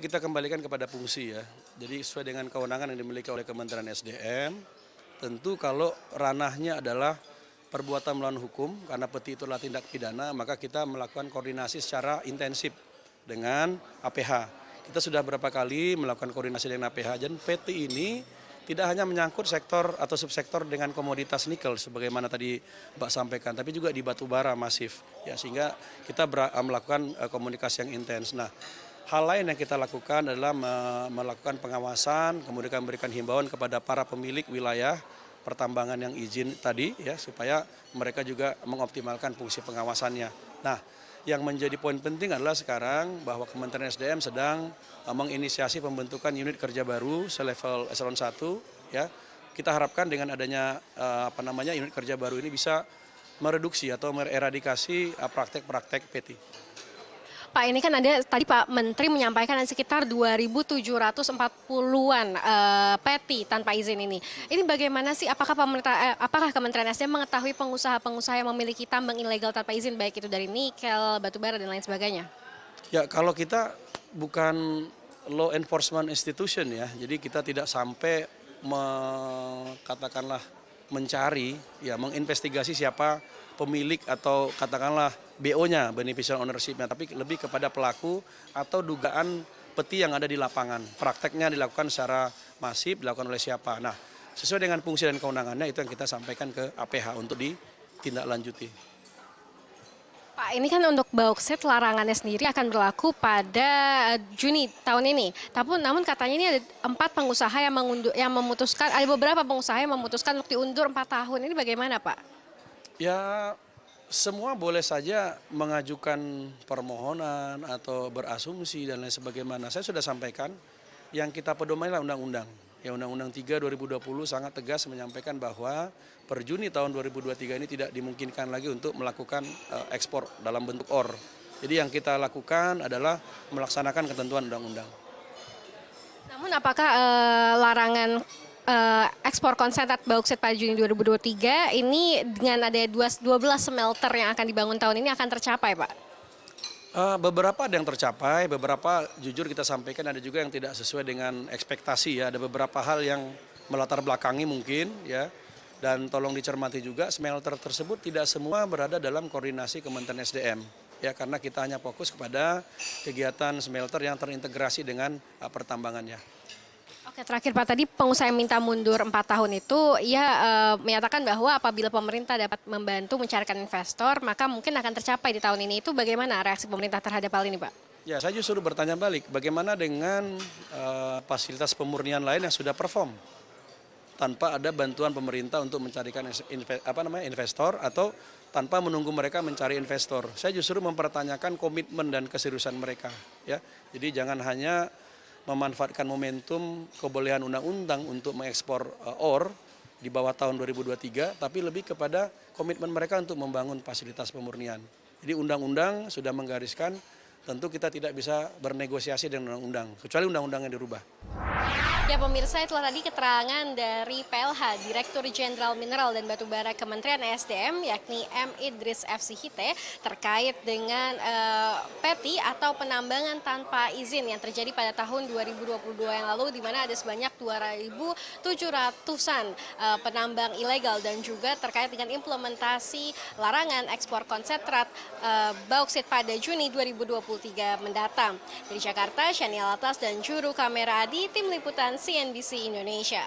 Kita kembalikan kepada fungsi ya. Jadi sesuai dengan kewenangan yang dimiliki oleh Kementerian SDM, tentu kalau ranahnya adalah perbuatan melawan hukum, karena peti itu adalah tindak pidana, maka kita melakukan koordinasi secara intensif dengan APH. Kita sudah berapa kali melakukan koordinasi dengan APH, dan peti ini tidak hanya menyangkut sektor atau subsektor dengan komoditas nikel, sebagaimana tadi Mbak sampaikan, tapi juga di batu bara masif. Ya, sehingga kita melakukan komunikasi yang intens. Nah, hal lain yang kita lakukan adalah melakukan pengawasan, kemudian memberikan himbauan kepada para pemilik wilayah pertambangan yang izin tadi, ya, supaya mereka juga mengoptimalkan fungsi pengawasannya. Nah, yang menjadi poin penting adalah sekarang bahwa Kementerian SDM sedang menginisiasi pembentukan unit kerja baru selevel eselon 1. Ya, kita harapkan dengan adanya unit kerja baru ini bisa mereduksi atau mereradikasi praktek-praktek PT. Pak, ini kan ada tadi Pak Menteri menyampaikan ada sekitar 2.740-an peti tanpa izin ini. Ini bagaimana sih? Apakah Kementerian SDM mengetahui pengusaha-pengusaha yang memiliki tambang ilegal tanpa izin, baik itu dari nikel, batu bara dan lain sebagainya? Ya, kalau kita bukan law enforcement institution ya, jadi kita tidak sampai katakanlah mencari, ya, menginvestigasi siapa pemilik atau katakanlah BO-nya, beneficial ownership-nya, tapi lebih kepada pelaku atau dugaan peti yang ada di lapangan. Prakteknya dilakukan secara masif, dilakukan oleh siapa. Nah, sesuai dengan fungsi dan kewenangannya itu yang kita sampaikan ke APH untuk ditindaklanjuti. Pak, ini kan untuk bauksit larangannya sendiri akan berlaku pada Juni tahun ini. Namun katanya ini ada 4 pengusaha yang memutuskan, ada beberapa pengusaha yang memutuskan untuk diundur 4 tahun. Ini bagaimana, Pak? Ya, semua boleh saja mengajukan permohonan atau berasumsi dan lain sebagaimana. Saya sudah sampaikan, yang kita pedomani adalah undang-undang. Ya, Undang-Undang 3 2020 sangat tegas menyampaikan bahwa per Juni tahun 2023 ini tidak dimungkinkan lagi untuk melakukan ekspor dalam bentuk OR. Jadi yang kita lakukan adalah melaksanakan ketentuan undang-undang. Namun apakah larangan ekspor konsentrat bauksit pada Juni 2023 ini dengan ada 12 smelter yang akan dibangun tahun ini akan tercapai, Pak? Beberapa ada yang tercapai, beberapa jujur kita sampaikan ada juga yang tidak sesuai dengan ekspektasi ya. Ada beberapa hal yang melatar belakangi mungkin ya. Dan tolong dicermati juga smelter tersebut tidak semua berada dalam koordinasi Kementerian SDM. Ya, karena kita hanya fokus kepada kegiatan smelter yang terintegrasi dengan pertambangannya. Oke, terakhir Pak, tadi pengusaha yang minta mundur 4 tahun itu ia menyatakan bahwa apabila pemerintah dapat membantu mencarikan investor, maka mungkin akan tercapai di tahun ini. Itu bagaimana reaksi pemerintah terhadap hal ini, Pak? Ya, saya justru bertanya balik, bagaimana dengan fasilitas pemurnian lain yang sudah perform tanpa ada bantuan pemerintah untuk mencarikan investor atau tanpa menunggu mereka mencari investor. Saya justru mempertanyakan komitmen dan keseriusan mereka. Ya, jadi jangan hanya memanfaatkan momentum kebolehan undang-undang untuk mengekspor OR di bawah tahun 2023, tapi lebih kepada komitmen mereka untuk membangun fasilitas pemurnian. Jadi undang-undang sudah menggariskan, tentu kita tidak bisa bernegosiasi dengan undang-undang, kecuali undang-undang yang dirubah. Ya pemirsa, itulah tadi keterangan dari PLH, Direktur Jenderal Mineral dan Batubara Kementerian SDM, yakni M. Idris F. Sihite, terkait dengan peti atau penambangan tanpa izin yang terjadi pada tahun 2022 yang lalu, di mana ada sebanyak 2.700-an penambang ilegal, dan juga terkait dengan implementasi larangan ekspor konsentrat bauksit pada Juni 2023 mendatang. Dari Jakarta, Shania Atlas dan juru kamera Adi, tim liputan CNBC Indonesia.